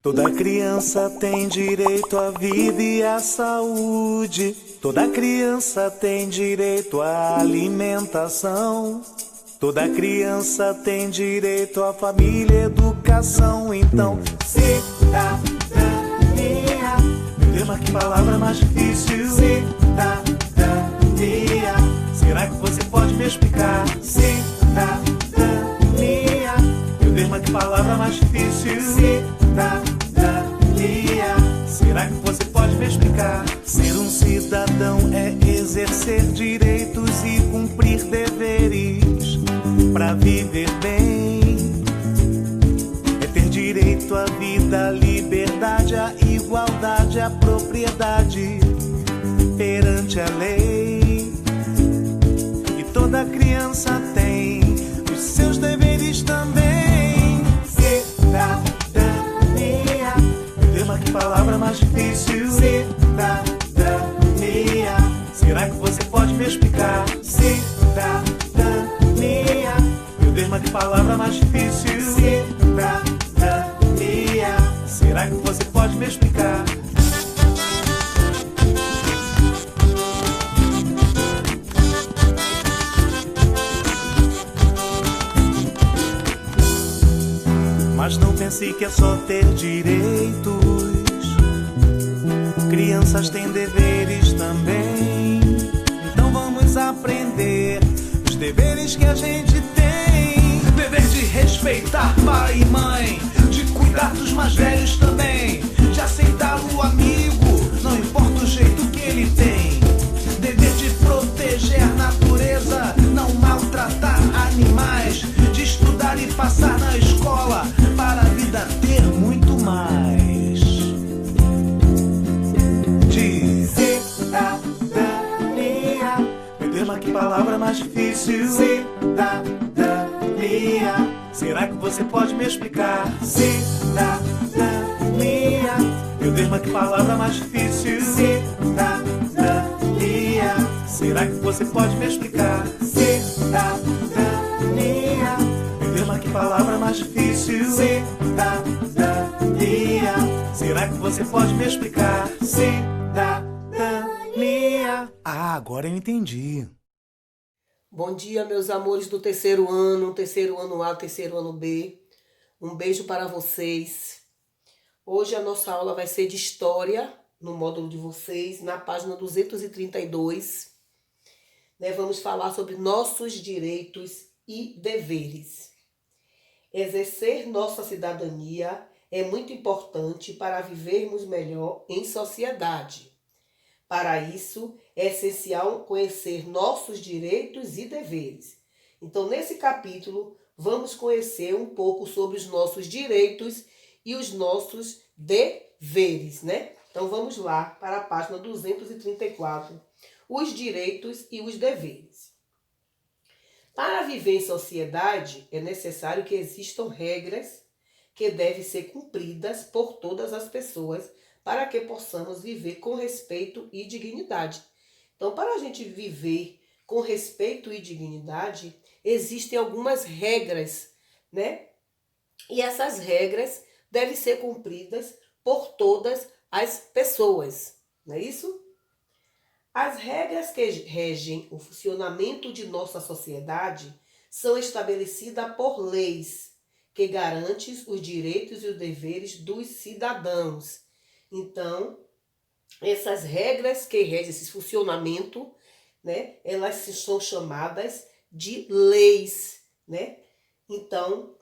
Toda criança tem direito à vida e à saúde. Toda criança tem direito à alimentação. Toda criança tem direito à família e educação. Então, cidadania. Meu Deus, mas que palavra mais difícil. Cidadania. Será que você pode me explicar? Cidadania. Meu Deus, mas que palavra mais difícil. Cidadania. Será que você pode me explicar? Ser um cidadão é exercer direitos e cumprir deveres para viver bem. É ter direito à vida, à liberdade, à igualdade, à propriedade perante a lei. E toda criança tem os seus deveres também. Cidadania. Meu Deus, mas que palavra mais difícil. Cidadania. Será que você pode me explicar? Cidadania. Meu Deus, mas que palavra mais difícil. Cidadania. Será que você pode me explicar? Mas não pense que é só ter direitos. Crianças têm deveres também. Então vamos aprender os deveres que a gente tem. Dever de respeitar pai e mãe, de cuidar dos mais velhos também, de aceitar o amigo, não importa o jeito que ele tem. Dever de proteger a natureza, não maltratar animais, de estudar e passar na escola para a vida ter muito mais. De cidadania. Meu Deus, mas que palavra mais difícil. Cidadania. Será que você pode me explicar? Cidadania. Meu Deus, mas que palavra mais difícil. Cidadania. Será que você pode me explicar? Cidadania. Meu Deus, mas que palavra mais difícil. Cidadania. Será que você pode me explicar? Cidadania. Ah, agora eu entendi. Bom dia, meus amores do terceiro ano A, terceiro ano B. Um beijo para vocês. Hoje a nossa aula vai ser de História, no módulo de vocês, na página 232. Vamos falar sobre nossos direitos e deveres. Exercer nossa cidadania é muito importante para vivermos melhor em sociedade. Para isso, é essencial conhecer nossos direitos e deveres. Então, nesse capítulo, vamos conhecer um pouco sobre os nossos direitos e os nossos deveres, Então, vamos lá para a página 234, os direitos e os deveres. Para viver em sociedade, é necessário que existam regras que devem ser cumpridas por todas as pessoas para que possamos viver com respeito e dignidade. Então, para a gente viver com respeito e dignidade, existem algumas regras, E essas regras devem ser cumpridas por todas as pessoas, não é isso? As regras que regem o funcionamento de nossa sociedade são estabelecidas por leis que garantem os direitos e os deveres dos cidadãos. Então, essas regras que regem esse funcionamento, elas são chamadas de leis, Então,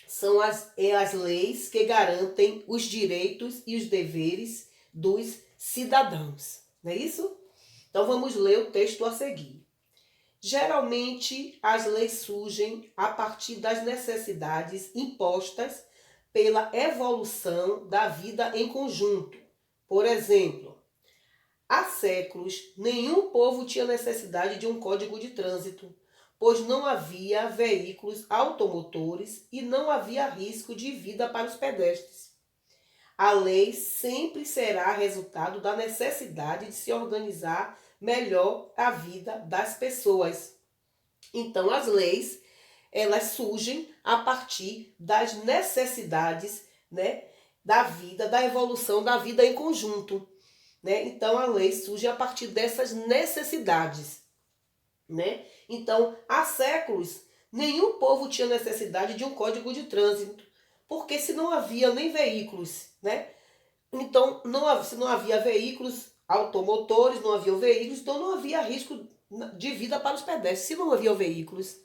são as leis que garantem os direitos e os deveres dos cidadãos, não é isso? Então, vamos ler o texto a seguir. Geralmente, as leis surgem a partir das necessidades impostas pela evolução da vida em conjunto. Por exemplo, há séculos, nenhum povo tinha necessidade de um código de trânsito, pois não havia veículos automotores e não havia risco de vida para os pedestres. A lei sempre será resultado da necessidade de se organizar melhor a vida das pessoas. Então, as leis, elas surgem a partir das necessidades, da vida, da evolução da vida em conjunto, né? Então a lei surge a partir dessas necessidades, né? Então, há séculos, nenhum povo tinha necessidade de um código de trânsito, porque se não havia nem veículos, né? Então, se não havia veículos automotores, não havia veículos, então não havia risco de vida para os pedestres, se não havia veículos.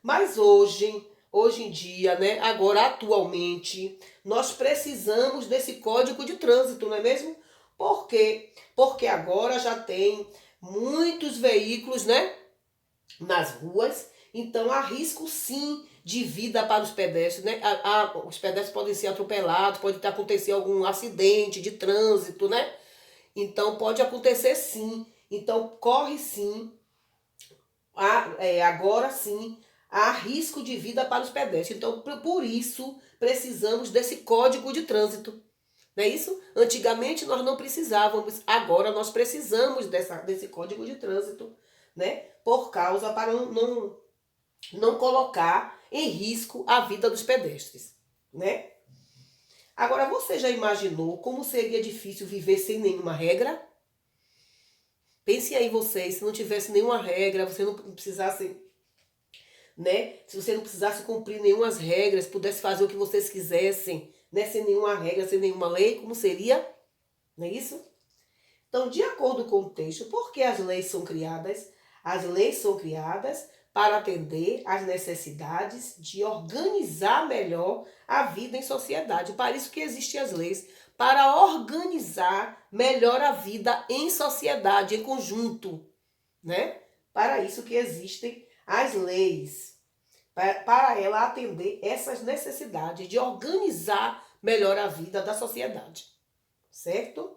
Mas hoje em dia, né, agora atualmente, nós precisamos desse código de trânsito, não é mesmo? Por quê? Porque agora já tem muitos veículos, né, nas ruas, então há risco sim de vida para os pedestres, né? Os pedestres podem ser atropelados, pode acontecer algum acidente de trânsito, né? Então pode acontecer sim. Então corre sim, agora sim, há risco de vida para os pedestres. Então por isso precisamos desse código de trânsito. Não é isso? Antigamente nós não precisávamos, agora nós precisamos desse código de trânsito, né? Por causa para não colocar em risco a vida dos pedestres, né? Agora, você já imaginou como seria difícil viver sem nenhuma regra? Pense aí vocês, se não tivesse nenhuma regra, você não precisasse, né? Se você não precisasse cumprir nenhuma regras, pudesse fazer o que vocês quisessem, né? Sem nenhuma regra, sem nenhuma lei, como seria? Não é isso? Então, de acordo com o texto, por que as leis são criadas? As leis são criadas para atender às necessidades de organizar melhor a vida em sociedade. Para isso que existem as leis, para organizar melhor a vida em sociedade, em conjunto, né? Para isso que existem as leis, para ela atender essas necessidades de organizar melhor a vida da sociedade, certo?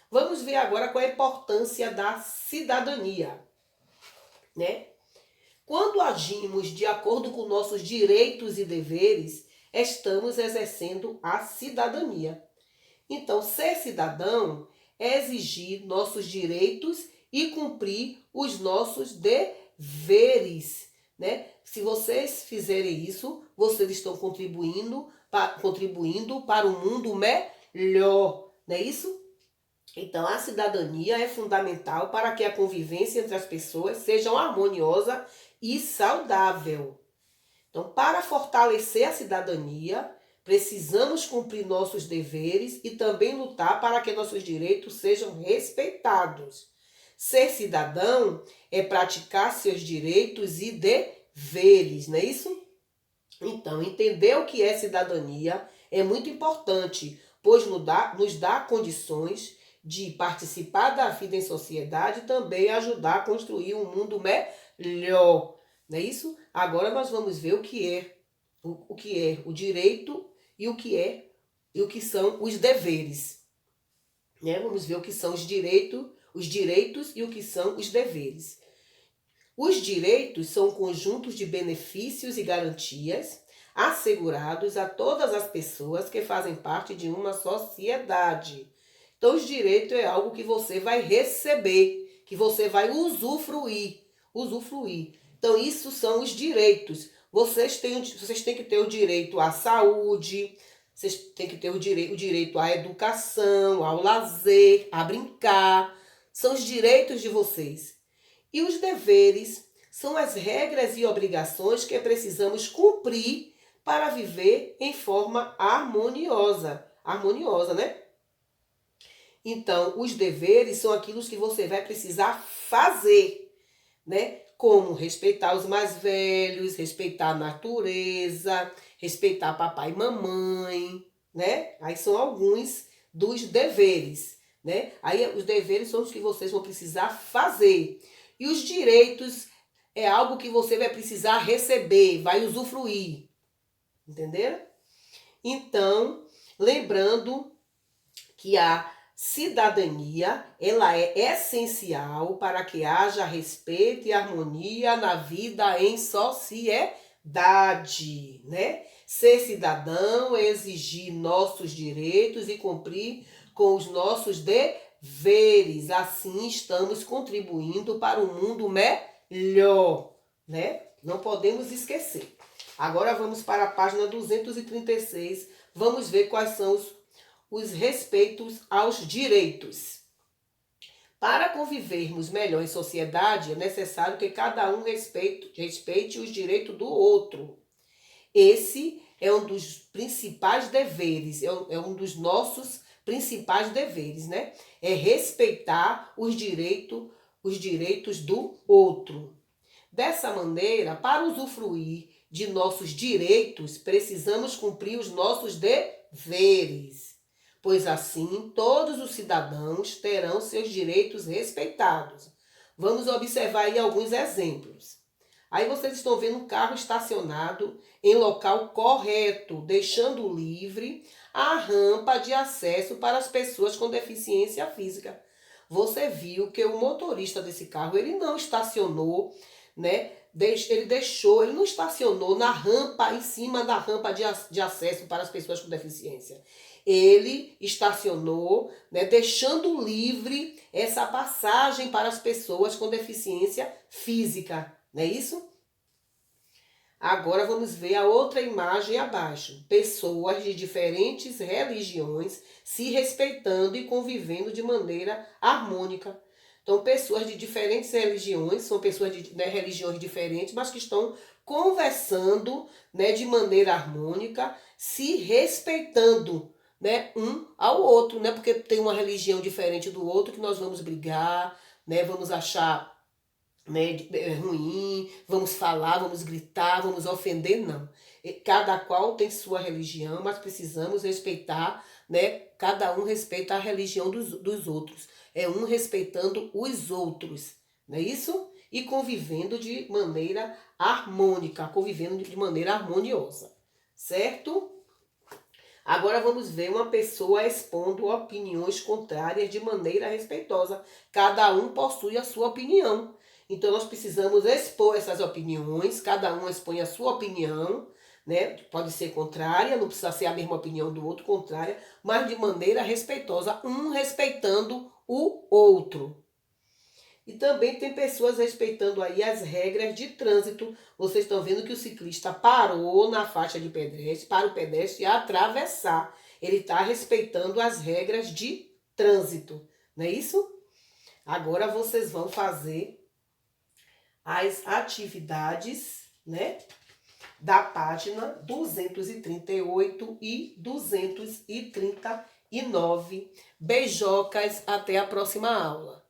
Vamos ver agora qual é a importância da cidadania, né? Quando agimos de acordo com nossos direitos e deveres, estamos exercendo a cidadania. Então, ser cidadão é exigir nossos direitos e cumprir os nossos deveres, né? Se vocês fizerem isso, vocês estão contribuindo para um mundo melhor, não é isso? Então, a cidadania é fundamental para que a convivência entre as pessoas seja harmoniosa e saudável. Então, para fortalecer a cidadania, precisamos cumprir nossos deveres e também lutar para que nossos direitos sejam respeitados. Ser cidadão é praticar seus direitos e deveres, não é isso? Então, entender o que é cidadania é muito importante, pois nos dá condições de participar da vida em sociedade e também ajudar a construir um mundo melhor, não é isso? Agora nós vamos ver o que é o direito e o que são os deveres, né? Vamos ver o que são os direitos e o que são os deveres. Os direitos são conjuntos de benefícios e garantias assegurados a todas as pessoas que fazem parte de uma sociedade. Então, os direitos é algo que você vai receber, que você vai usufruir. Então, isso são os direitos. Vocês têm que ter o direito à saúde, vocês têm que ter o direito à educação, ao lazer, a brincar. São os direitos de vocês. E os deveres são as regras e obrigações que precisamos cumprir para viver em forma harmoniosa. Harmoniosa, né? Então, os deveres são aquilo que você vai precisar fazer, né? Como respeitar os mais velhos, respeitar a natureza, respeitar papai e mamãe, né? Aí são alguns dos deveres, né? Aí os deveres são os que vocês vão precisar fazer. E os direitos é algo que você vai precisar receber, vai usufruir. Entenderam? Então, lembrando que a cidadania, ela é essencial para que haja respeito e harmonia na vida em sociedade, né? Ser cidadão é exigir nossos direitos e cumprir com os nossos deveres. Assim estamos contribuindo para um mundo melhor, né? Não podemos esquecer. Agora vamos para a página 236. Vamos ver quais são os respeitos aos direitos. Para convivermos melhor em sociedade, é necessário que cada um respeite os direitos do outro. Esse é um dos principais deveres, é um dos nossos principais deveres, né? É respeitar os direitos do outro. Dessa maneira, para usufruir de nossos direitos, precisamos cumprir os nossos deveres, pois assim todos os cidadãos terão seus direitos respeitados. Vamos observar aí alguns exemplos. Aí vocês estão vendo um carro estacionado em local correto, deixando livre a rampa de acesso para as pessoas com deficiência física. Você viu que o motorista desse carro, ele não estacionou, né? Ele não estacionou na rampa, em cima da rampa de acesso para as pessoas com deficiência. Ele estacionou, né, deixando livre essa passagem para as pessoas com deficiência física. Não é isso? Agora vamos ver a outra imagem abaixo. Pessoas de diferentes religiões se respeitando e convivendo de maneira harmônica. Então, pessoas de diferentes religiões, são pessoas de religiões diferentes, mas que estão conversando, né, de maneira harmônica, se respeitando, né, um ao outro, né, porque tem uma religião diferente do outro que nós vamos brigar, né, vamos achar, né, ruim, vamos falar, vamos gritar, vamos ofender, não. Cada qual tem sua religião, mas precisamos respeitar, né, cada um respeita a religião dos outros. É um respeitando os outros, não é isso? E convivendo de maneira harmônica, convivendo de maneira harmoniosa, certo? Agora vamos ver uma pessoa expondo opiniões contrárias de maneira respeitosa. Cada um possui a sua opinião. Então nós precisamos expor essas opiniões, cada um expõe a sua opinião, né? Pode ser contrária, não precisa ser a mesma opinião do outro, contrária, mas de maneira respeitosa, um respeitando o outro. E também tem pessoas respeitando aí as regras de trânsito. Vocês estão vendo que o ciclista parou na faixa de pedestre para o pedestre atravessar. Ele está respeitando as regras de trânsito, não é isso? Agora vocês vão fazer as atividades, né, da página 238 e 239. Beijocas, até a próxima aula.